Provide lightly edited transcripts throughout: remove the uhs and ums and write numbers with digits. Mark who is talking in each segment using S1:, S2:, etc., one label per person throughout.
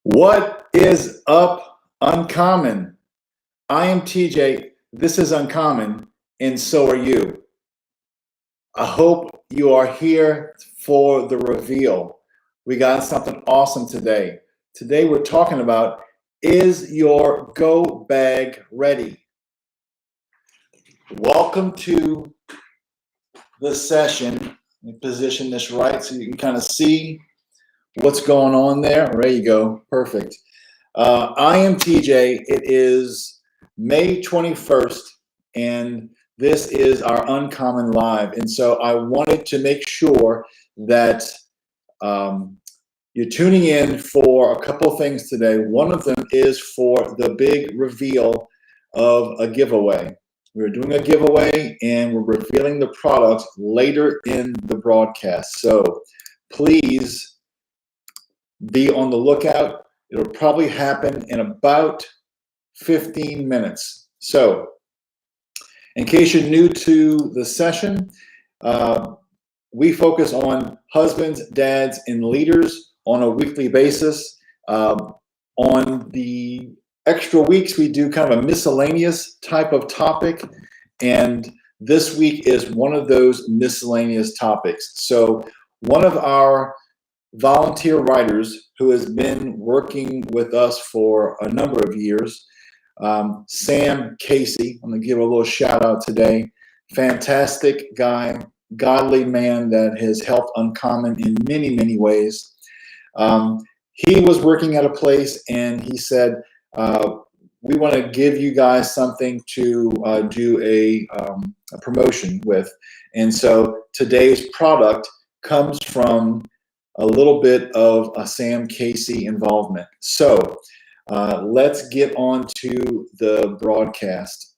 S1: What is up, Uncommon? I am TJ. This is Uncommon, and so are you. I hope you are here for the reveal. We got something awesome today. Today we're talking about, is your go bag ready? Welcome to the session. Let me position this right so you can kind of see what's going on there. There you go. Perfect. I am TJ. It is May 21st, and this is our Uncommon Live. And so I wanted to make sure that you're tuning in for a couple of things today. One of them is for the big reveal of a giveaway. We're doing a giveaway, and we're revealing the products later in the broadcast. So please be on the lookout. It'll probably happen in about 15 minutes. So, in case you're new to the session, we focus on husbands, dads, and leaders on a weekly basis. On the extra weeks, we do kind of a miscellaneous type of topic, and this week is one of those miscellaneous topics. So, one of our volunteer writers who has been working with us for a number of years, Sam Casey. I'm going to give a little shout out today. Fantastic guy, godly man that has helped Uncommon in many, many ways. He was working at a place and he said, we want to give you guys something to do a promotion with. And so today's product comes from a little bit of a Sam Casey involvement. So let's get on to the broadcast.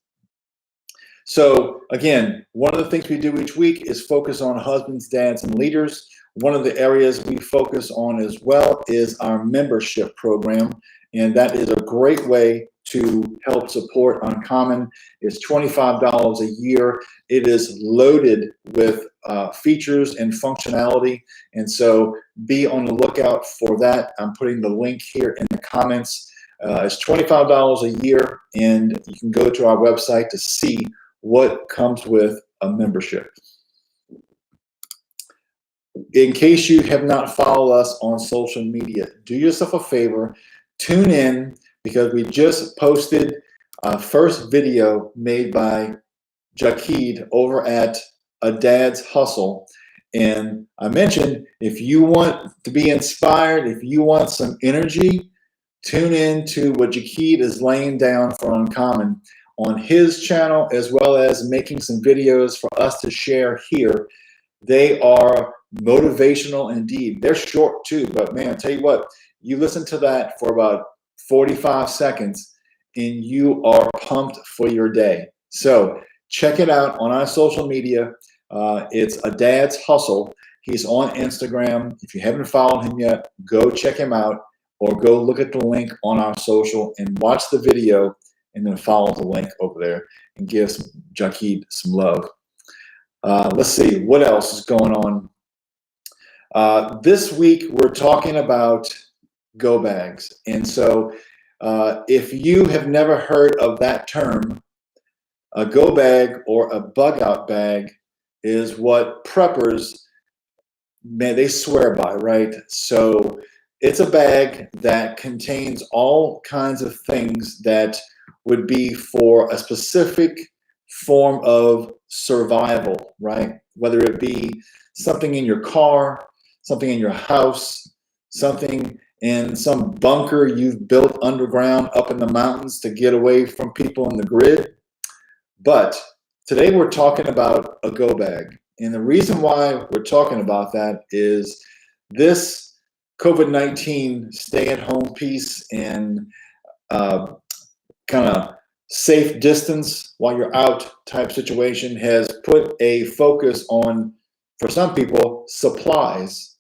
S1: So again, one of the things we do each week is focus on husbands, dads, and leaders. One of the areas we focus on as well is our membership program, and that is a great way to help support Uncommon. It's $25 a year. It is loaded with features and functionality, and so be on the lookout for that. I'm putting the link here in the comments. It's $25 a year, and you can go to our website to see what comes with a membership. In case you have not followed us on social media, do yourself a favor, tune in, because we just posted our first video made by Jakeed over at A Dad's Hustle. And I mentioned, if you want to be inspired, if you want some energy, tune in to what Jakeed is laying down for Uncommon on his channel, as well as making some videos for us to share here. They are motivational indeed. They're short too, but man, I tell you what, you listen to that for about 45 seconds and you are pumped for your day. So check it out on our social media. It's A Dad's Hustle. He's on Instagram. If you haven't followed him yet, go check him out, or go look at the link on our social and watch the video, and then follow the link over there and give Jakeed some love. Let's see, what else is going on? This week, we're talking about go bags. And so if you have never heard of that term, a go bag or a bug out bag is what preppers, man, they swear by, right? So it's a bag that contains all kinds of things that would be for a specific form of survival, right? Whether it be something in your car, something in your house, something in some bunker you've built underground up in the mountains to get away from people in the grid. But today we're talking about a go bag. And the reason why we're talking about that is this COVID-19 stay-at-home piece and kind of safe distance while you're out type situation has put a focus on, for some people, supplies.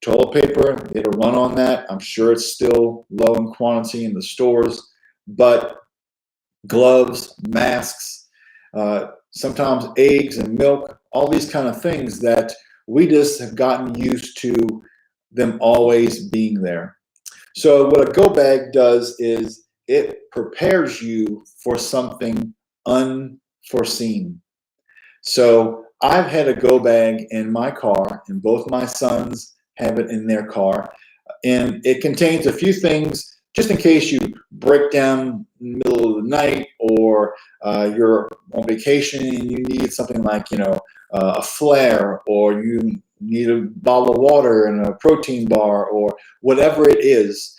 S1: Toilet paper, it'll run on that. I'm sure it's still low in quantity in the stores, but gloves, masks, sometimes eggs and milk, all these kind of things that we just have gotten used to them always being there. So what a go bag does is it prepares you for something unforeseen. So I've had a go bag in my car, and both my sons have it in their car, and it contains a few things just in case you break down in the middle of the night, or you're on vacation and you need something like, a flare, or you need a bottle of water and a protein bar, or whatever it is.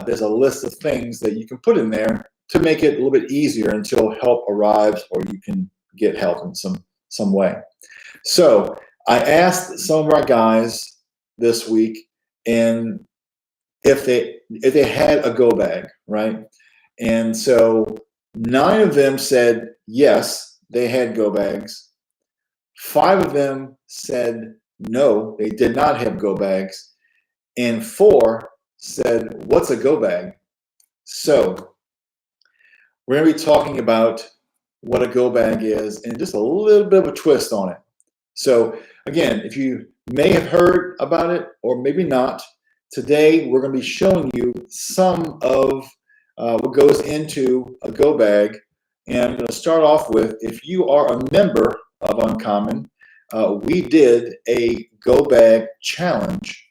S1: There's a list of things that you can put in there to make it a little bit easier until help arrives, or you can get help in some way. So I asked some of our guys this week, and if they had a go bag, right? And so 9 of them said yes, they had go bags. 5 of them said no, they did not have go bags, and 4 said, "What's a go bag?" So we're going to be talking about what a go bag is and just a little bit of a twist on it. So again, if you may have heard about it or maybe not, today we're going to be showing you some of what goes into a go bag. And I'm going to start off with, if you are a member of Uncommon, we did a go bag challenge,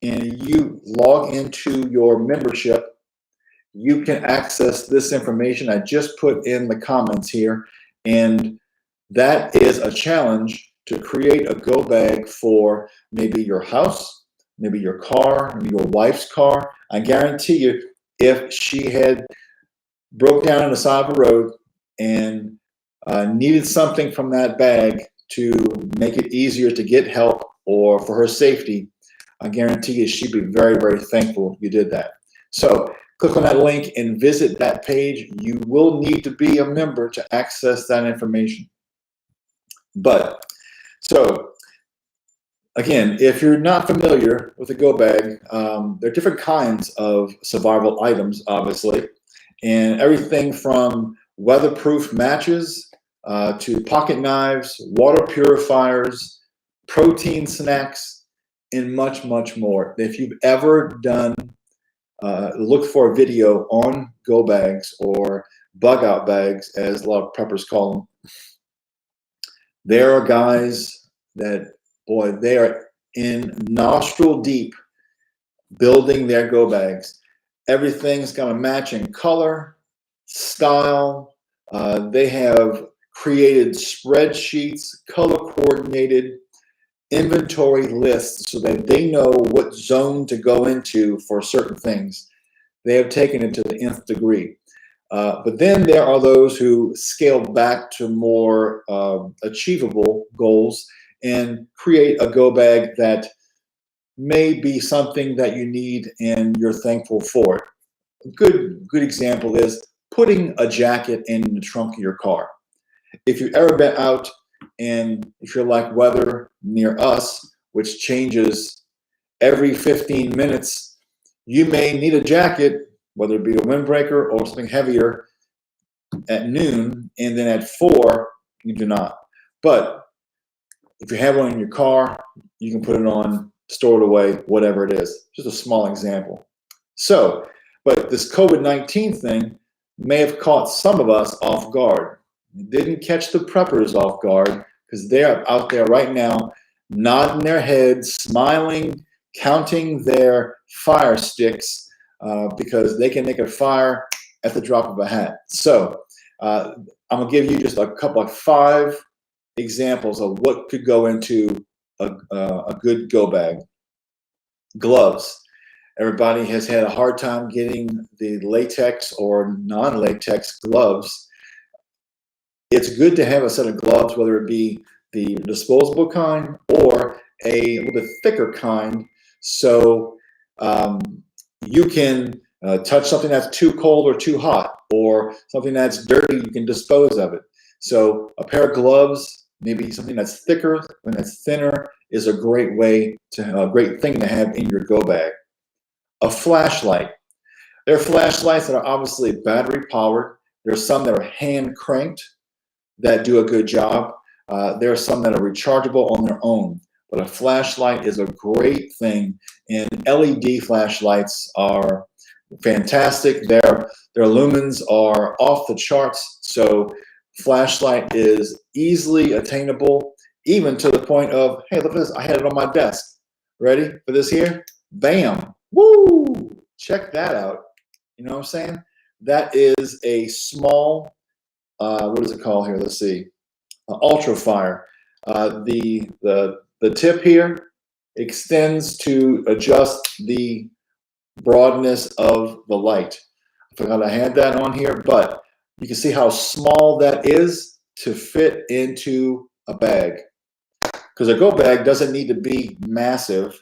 S1: and you log into your membership. You can access this information I just put in the comments here, and that is a challenge to create a go bag for maybe your house, maybe your car, maybe your wife's car. I guarantee you, if she had broke down on the side of the road and needed something from that bag to make it easier to get help or for her safety, I guarantee you she'd be very, very thankful you did that. So click on that link and visit that page. You will need to be a member to access that information. But so again, if you're not familiar with a go bag, there are different kinds of survival items, obviously, and everything from weatherproof matches to pocket knives, water purifiers, protein snacks, and much, much more. If you've ever done look for a video on go bags, or bug out bags, as a lot of preppers call them. There are guys that, boy, they are in nostril deep building their go bags. Everything's got a matching color, style. They have created spreadsheets, color coordinated inventory lists so that they know what zone to go into for certain things. They have taken it to the nth degree. But then there are those who scale back to more achievable goals and create a go bag that may be something that you need and you're thankful for it. A good example is putting a jacket in the trunk of your car. If you've ever been out, and if you're like weather near us, which changes every 15 minutes, you may need a jacket, whether it be a windbreaker or something heavier, at noon, and then at 4, you do not. But if you have one in your car, you can put it on, store it away, whatever it is. Just a small example. So, but this COVID-19 thing may have caught some of us off guard. It didn't catch the preppers off guard, because they're out there right now, nodding their heads, smiling, counting their fire sticks, because they can make a fire at the drop of a hat. So I'm gonna give you just a couple of 5 examples of what could go into a good go bag. Gloves. Everybody has had a hard time getting the latex or non-latex gloves. It's good to have a set of gloves, whether it be the disposable kind or a little bit thicker kind, so you can touch something that's too cold or too hot, or something that's dirty, you can dispose of it. So a pair of gloves, maybe something that's thicker, something that's thinner, is a great great thing to have in your go bag. A flashlight. There are flashlights that are obviously battery powered. There are some that are hand cranked that do a good job. There are some that are rechargeable on their own. but a flashlight is a great thing. And LED flashlights are fantastic. Their lumens are off the charts. So flashlight is easily attainable, even to the point of, hey, look at this. I had it on my desk. Ready for this here? Bam. Woo! Check that out. You know what I'm saying? That is a small, what is it called here? Let's see. Ultra fire. The tip here extends to adjust the broadness of the light. I forgot I had that on here, but you can see how small that is to fit into a bag. Because a go bag doesn't need to be massive.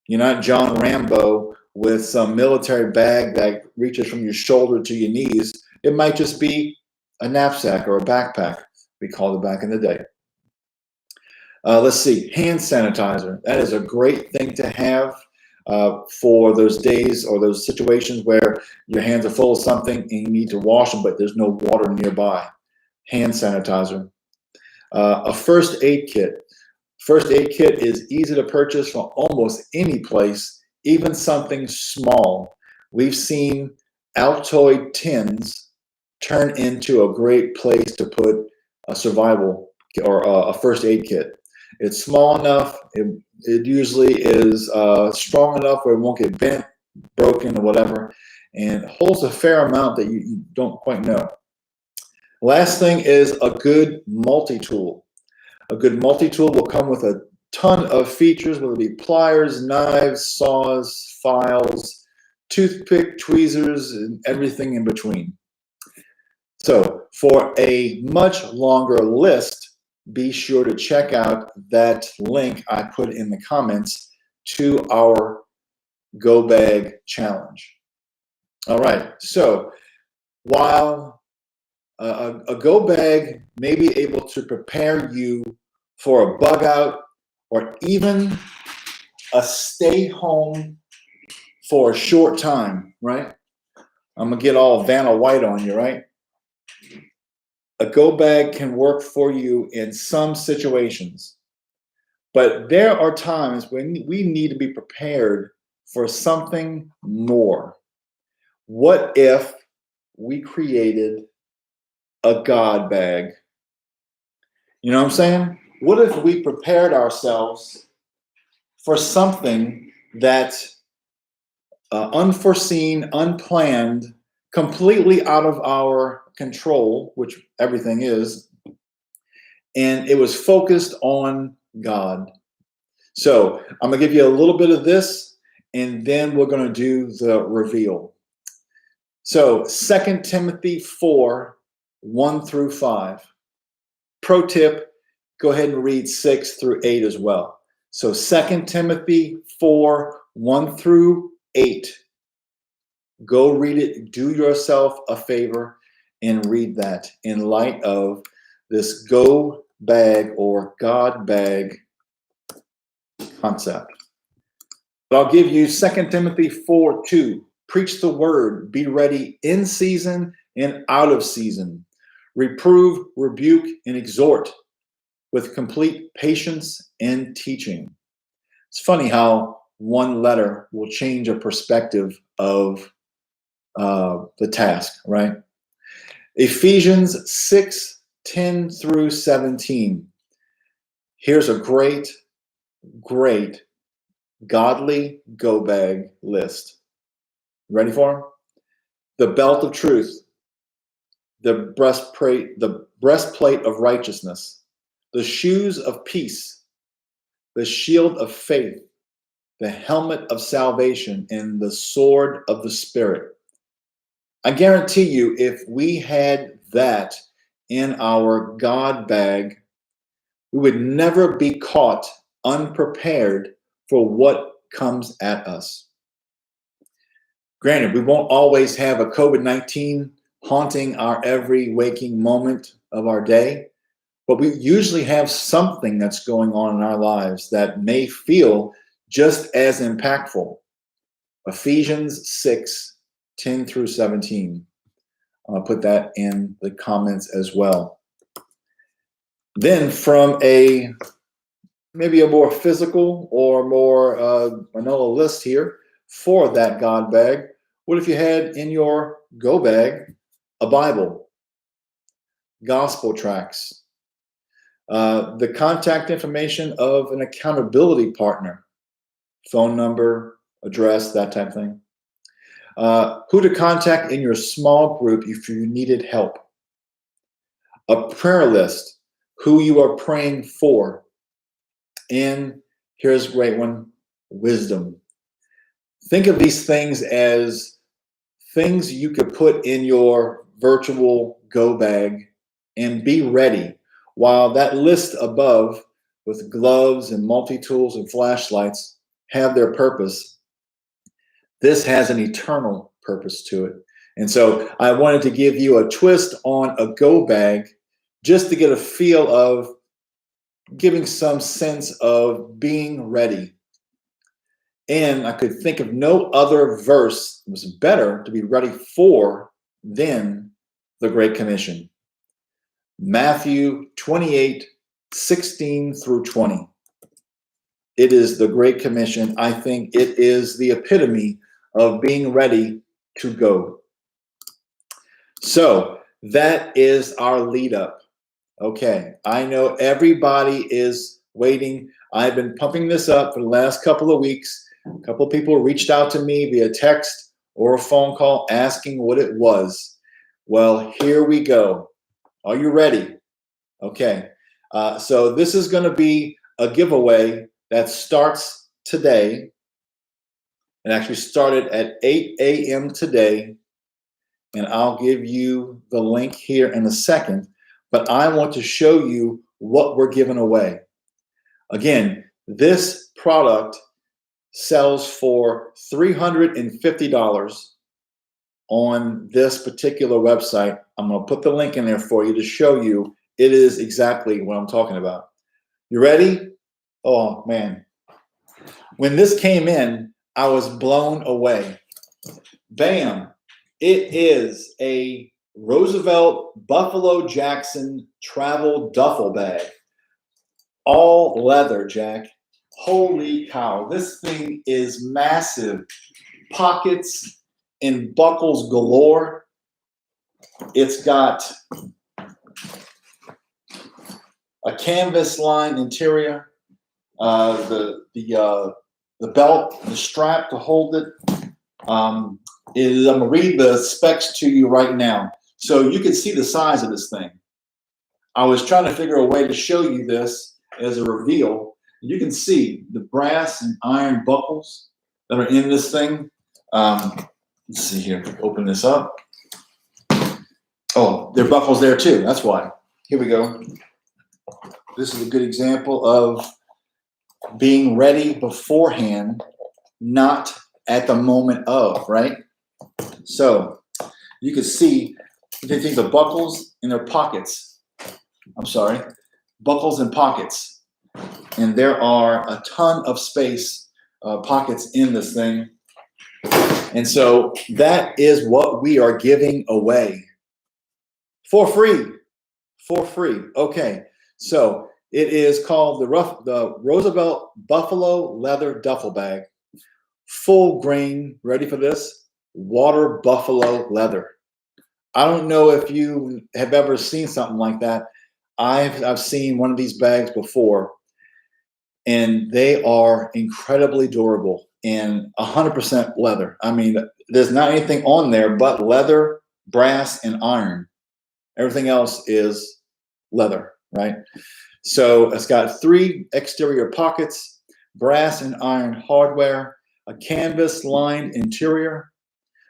S1: You're not John Rambo with some military bag that reaches from your shoulder to your knees. It might just be a knapsack or a backpack, we called it back in the day. Let's see, hand sanitizer. That is a great thing to have for those days or those situations where your hands are full of something and you need to wash them, but there's no water nearby. Hand sanitizer. A first aid kit. First aid kit is easy to purchase from almost any place, even something small. We've seen Altoid tins turn into a great place to put a survival or a first aid kit. It's small enough. It usually is strong enough where it won't get bent, broken, or whatever, and holds a fair amount that you don't quite know. Last thing is a good multi-tool. A good multi-tool will come with a ton of features, whether it be pliers, knives, saws, files, toothpick, tweezers, and everything in between. So for a much longer list, be sure to check out that link I put in the comments to our Go Bag Challenge. All right, so while a Go Bag may be able to prepare you for a bug out or even a stay home for a short time, right? I'm gonna get all Vanna White on you, right? A go bag can work for you in some situations, but there are times when we need to be prepared for something more. What if we created a God bag? You know what I'm saying? What if we prepared ourselves for something that's unforeseen, unplanned, completely out of our control, which everything is, and it was focused on God. So I'm going to give you a little bit of this, and then we're going to do the reveal. So 2 Timothy 4, 1 through 5. Pro tip, go ahead and read 6 through 8 as well. So 2 Timothy 4, 1 through 8. Go read it. Do yourself a favor and read that in light of this go bag or God bag concept. But I'll give you 2 Timothy 4, 2. Preach the word. Be ready in season and out of season. Reprove, rebuke, and exhort with complete patience and teaching. It's funny how one letter will change a perspective of the task, right? Ephesians 6, 10 through 17. Here's a great, great godly go bag list. Ready for them? The belt of truth, the breastplate of righteousness, the shoes of peace, the shield of faith, the helmet of salvation, and the sword of the Spirit. I guarantee you, if we had that in our God bag, we would never be caught unprepared for what comes at us. Granted, we won't always have a COVID-19 haunting our every waking moment of our day, but we usually have something that's going on in our lives that may feel just as impactful. Ephesians 6, 10 through 17. I'll put that in the comments as well. Then from a maybe a more physical or more vanilla list here for that God bag. What if you had in your go bag a Bible, gospel tracts, the contact information of an accountability partner, phone number, address, that type of thing. Who to contact in your small group if you needed help. A prayer list, who you are praying for. And here's a great one, wisdom. Think of these things as things you could put in your virtual go bag and be ready. While that list above with gloves and multi-tools and flashlights have their purpose, this has an eternal purpose to it. And so I wanted to give you a twist on a go bag just to get a feel of giving some sense of being ready. And I could think of no other verse that was better to be ready for than the Great Commission. Matthew 28:16 through 20. It is the Great Commission. I think it is the epitome of being ready to go. So that is our lead up. Okay, I know everybody is waiting. I've been pumping this up for the last couple of weeks. A couple of people reached out to me via text or a phone call asking what it was. Well, here we go. Are you ready? Okay, so this is going to be a giveaway that starts today. It actually started at 8 a.m. today, and I'll give you the link here in a second. But I want to show you what we're giving away. Again, this product sells for $350 on this particular website. I'm going to put the link in there for you to show you it is exactly what I'm talking about. You ready? Oh, man. When this came in, I was blown away. Bam. It is a Roosevelt Buffalo Jackson travel duffel bag. All leather, Jack. Holy cow. This thing is massive. Pockets and buckles galore. It's got a canvas line interior. The belt, the strap to hold it. I'm going to read the specs to you right now so you can see the size of this thing. I was trying to figure a way to show you this as a reveal. You can see the brass and iron buckles that are in this thing. Let's see here. Open this up. Oh, there are buckles there too. That's why. Here we go. This is a good example of being ready beforehand, not at the moment of, right? So you can see the buckles in their pockets. I'm sorry, buckles and pockets. And there are a ton of space, pockets in this thing. And so that is what we are giving away for free. For free. Okay. So it is called the Roosevelt Buffalo Leather Duffel Bag. Full grain, ready for this? Water buffalo leather. I don't know if you have ever seen something like that. I've seen one of these bags before, and they are incredibly durable and 100% leather. I mean, there's not anything on there but leather, brass, and iron. Everything else is leather, right? So it's got 3 exterior pockets, brass and iron hardware, a canvas-lined interior,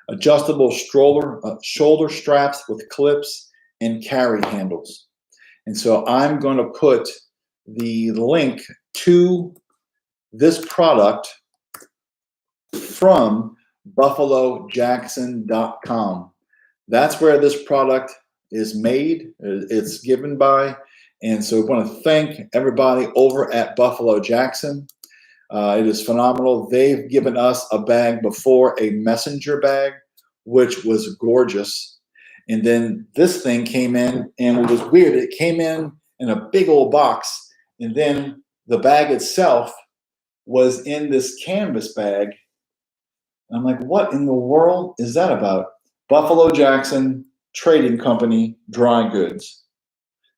S1: adjustable shoulder straps with clips, and carry handles. And so I'm going to put the link to this product from buffalojackson.com. That's where this product is made. It's given by. And so we want to thank everybody over at Buffalo Jackson. It is phenomenal. They've given us a bag before, a messenger bag, which was gorgeous. And then this thing came in, and it was weird. It came in a big old box, and then the bag itself was in this canvas bag. I'm like, what in the world is that about? Buffalo Jackson Trading Company dry goods.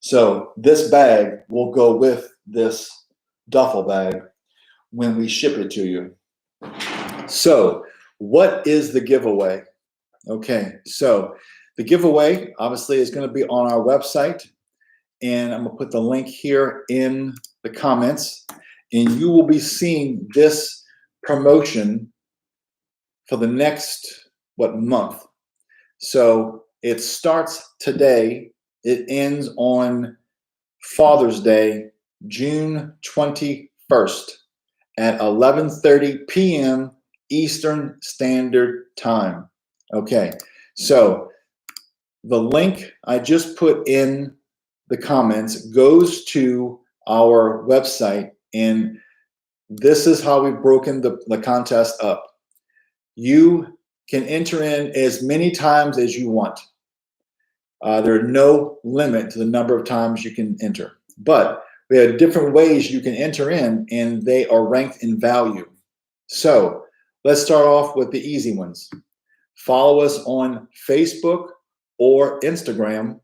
S1: So this bag will go with this duffel bag when we ship it to you. So what is the giveaway? Okay, so the giveaway obviously is going to be on our website, and I'm going to put the link here in the comments, and you will be seeing this promotion for the next, month. So it starts today. It ends on Father's Day, June 21st at 11:30 p.m. Eastern Standard Time. Okay, so the link I just put in the comments goes to our website, and this is how we've broken the contest up. You can enter in as many times as you want. There are no limit to the number of times you can enter, but we have different ways you can enter in, and they are ranked in value. So let's start off with the easy ones. Follow us on Facebook or Instagram.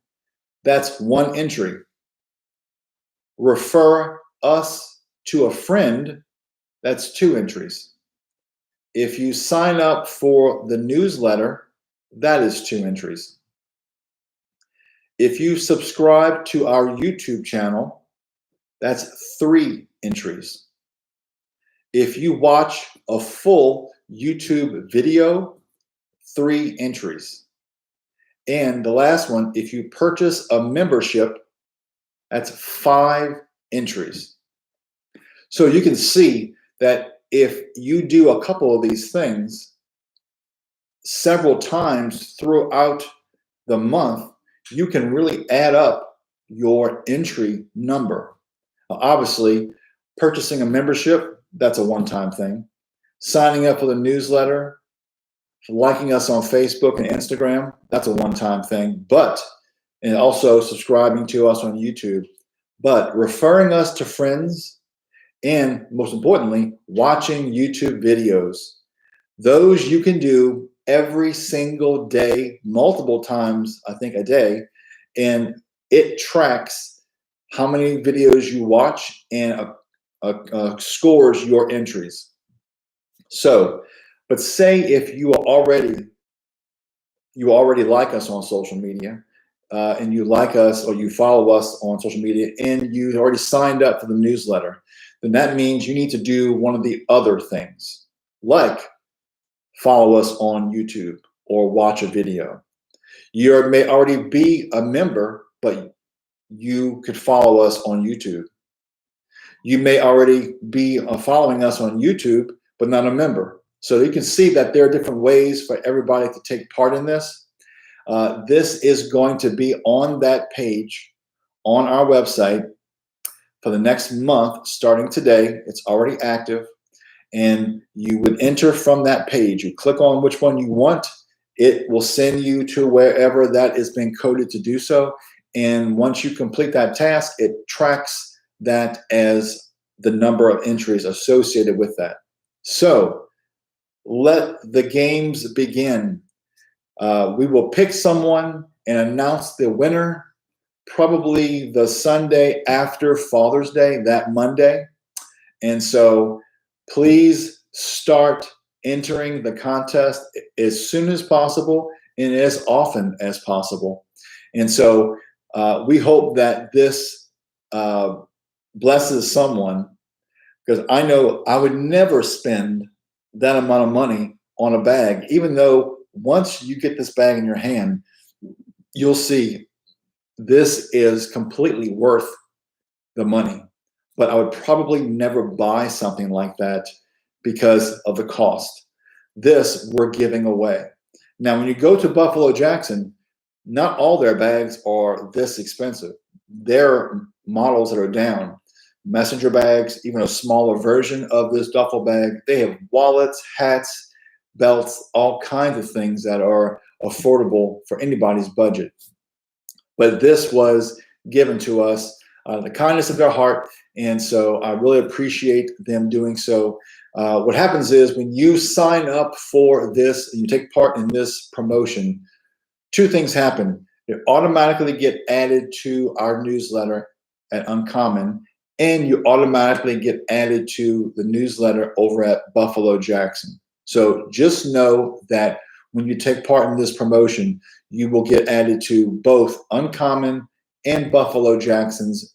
S1: That's one entry. Refer us to a friend. That's two entries. If you sign up for the newsletter, that is two entries. If you subscribe to our YouTube channel, that's three entries. If you watch a full YouTube video, three entries. And the last one, if you purchase a membership, that's five entries. So you can see that if you do a couple of these things several times throughout the month, you can really add up your entry number. Obviously, purchasing a membership, that's a one-time thing. Signing up for the newsletter, liking us on Facebook and Instagram, that's a one-time thing. And also subscribing to us on YouTube. But referring us to friends, and most importantly, watching YouTube videos. Those you can do every single day, multiple times, I think a day, and it tracks how many videos you watch and scores your entries. So, but say if you already like us on social media, and you like us or you follow us on social media, and you already signed up for the newsletter, then that means you need to do one of the other things, like follow us on YouTube or watch a video. You may already be a member, but you could follow us on YouTube. You may already be following us on YouTube, but not a member. So you can see that there are different ways for everybody to take part in this. This is going to be on that page on our website for the next month, starting today. It's already active, and you would enter from that page. You click on which one you want. It will send you to wherever that is being coded to do so. And once you complete that task, it tracks that as the number of entries associated with that. So let the games begin. We will pick someone and announce the winner probably the Sunday after Father's Day, that Monday. And so please start entering the contest as soon as possible and as often as possible. And so we hope that this blesses someone, because I know I would never spend that amount of money on a bag, even though once you get this bag in your hand, you'll see this is completely worth the money. But I would probably never buy something like that because of the cost. This we're giving away. Now, when you go to Buffalo Jackson, not all their bags are this expensive. There are models that are down. Messenger bags, even a smaller version of this duffel bag. They have wallets, hats, belts, all kinds of things that are affordable for anybody's budget. But this was given to us the kindness of their heart. And so I really appreciate them doing so. What happens is when you sign up for this, you take part in this promotion, two things happen. You automatically get added to our newsletter at Uncommon, and you automatically get added to the newsletter over at Buffalo Jackson. So just know that when you take part in this promotion, you will get added to both Uncommon and Buffalo Jackson's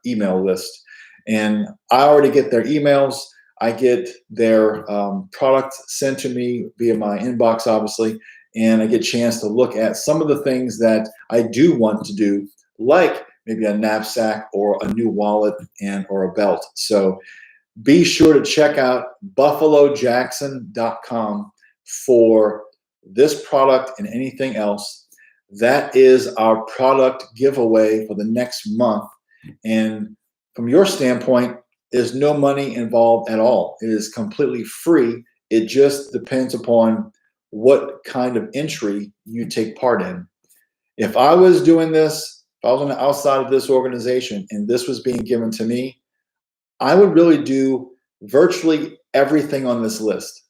S1: email list. And I already get their emails. I get their products sent to me via my inbox, obviously, and I get a chance to look at some of the things that I do want to do, like maybe a knapsack or a new wallet or a belt. So be sure to check out buffalojackson.com for this product and anything else. That is our product giveaway for the next month. And from your standpoint, there's no money involved at all. It is completely free. It just depends upon what kind of entry you take part in. If I was doing this, if I was on the outside of this organization and this was being given to me, I would really do virtually everything on this list.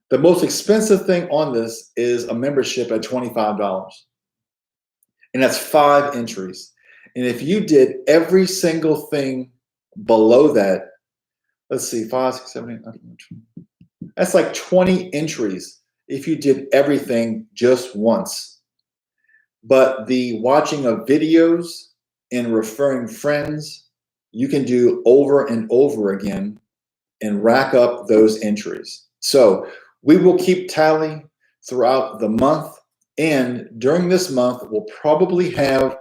S1: The most expensive thing on this is a membership at $25. And that's 5 entries. And if you did every single thing below that, let's see, 5, 6, 7, 8, 9, 10, that's like 20 entries if you did everything just once. But the watching of videos and referring friends, you can do over and over again and rack up those entries. So we will keep tally throughout the month. And during this month, we'll probably have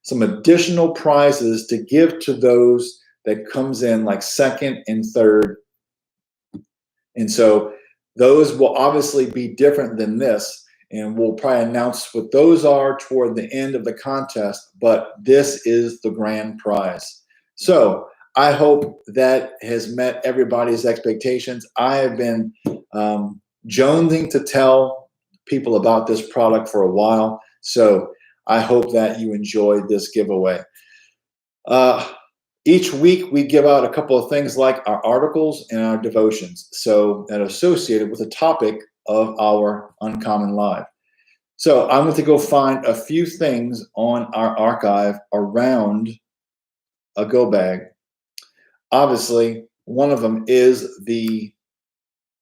S1: some additional prizes to give to those that comes in like second and third. And so those will obviously be different than this. And we'll probably announce what those are toward the end of the contest. But this is the grand prize. So I hope that has met everybody's expectations. I have been jonesing to tell people about this product for a while. So I hope that you enjoyed this giveaway. Each week we give out a couple of things like our articles and our devotions, so that are associated with the topic of our Uncommon Live. So I'm going to go find a few things on our archive around a go bag. Obviously, one of them is the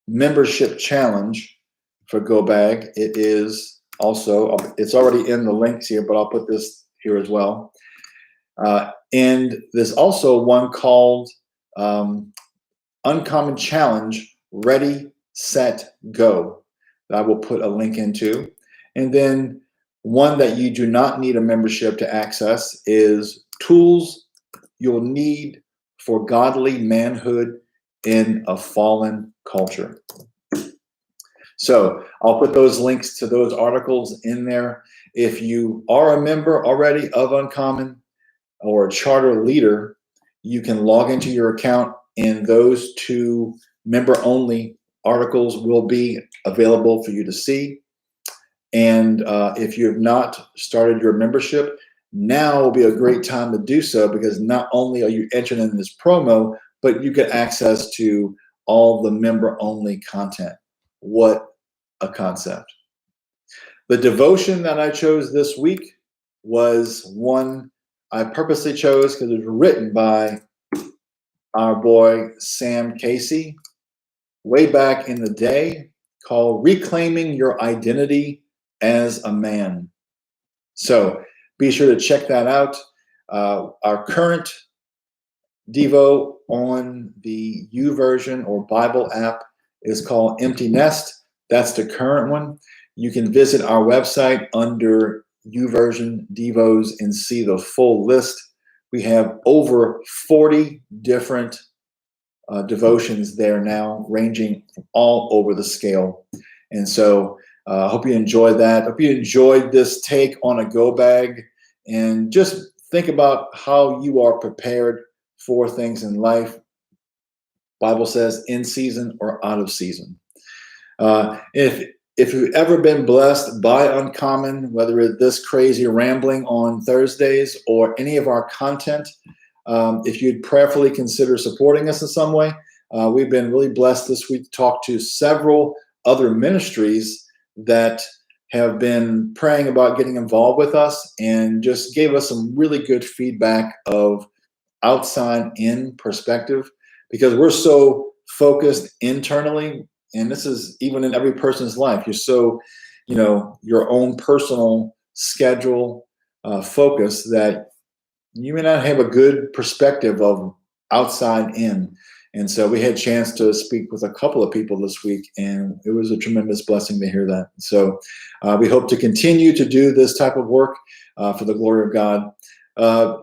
S1: membership challenge for Go Bag. It is also, it's already in the links here, but I'll put this here as well. And there's also one called Uncommon Challenge, Ready, Set, Go, that I will put a link into. And then one that you do not need a membership to access is Tools You'll Need for Godly Manhood in a Fallen Culture. So I'll put those links to those articles in there. If you are a member already of Uncommon or a charter leader, you can log into your account and those 2 member-only articles will be available for you to see. And if you have not started your membership, now will be a great time to do so, because not only are you entered in this promo, but you get access to all the member-only content. What a concept. The devotion that I chose this week was one I purposely chose because it was written by our boy Sam Casey way back in the day, called Reclaiming Your Identity as a Man. So be sure to check that out. Our current Devo on the YouVersion or Bible app is called Empty Nest. That's the current one. You can visit our website under YouVersion Devos and see the full list. We have over 40 different devotions there now, ranging from all over the scale. And so I hope you enjoyed that. Hope you enjoyed this take on a go bag, and just think about how you are prepared for things in life. Bible says in season or out of season. If If you've ever been blessed by Uncommon, whether it's this crazy rambling on Thursdays or any of our content, if you'd prayerfully consider supporting us in some way, we've been really blessed this week to talk to several other ministries that have been praying about getting involved with us and just gave us some really good feedback of outside in perspective, because we're so focused internally, and this is even in every person's life. You're so, your own personal schedule focus that you may not have a good perspective of outside in. And so we had a chance to speak with a couple of people this week, and it was a tremendous blessing to hear that. So we hope to continue to do this type of work for the glory of God.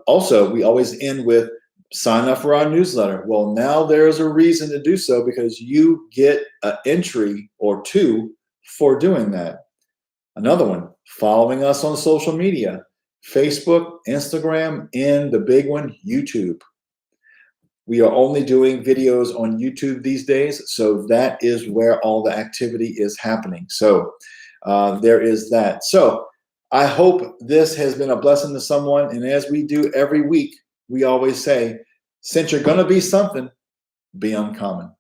S1: Also, we always end with sign up for our newsletter. Well, now there's a reason to do so, because you get an entry or two for doing that. Another one, following us on social media, Facebook, Instagram, and the big one, YouTube. We are only doing videos on YouTube these days, so that is where all the activity is happening. So there is that. So I hope this has been a blessing to someone. And as we do every week, we always say, since you're going to be something, be uncommon.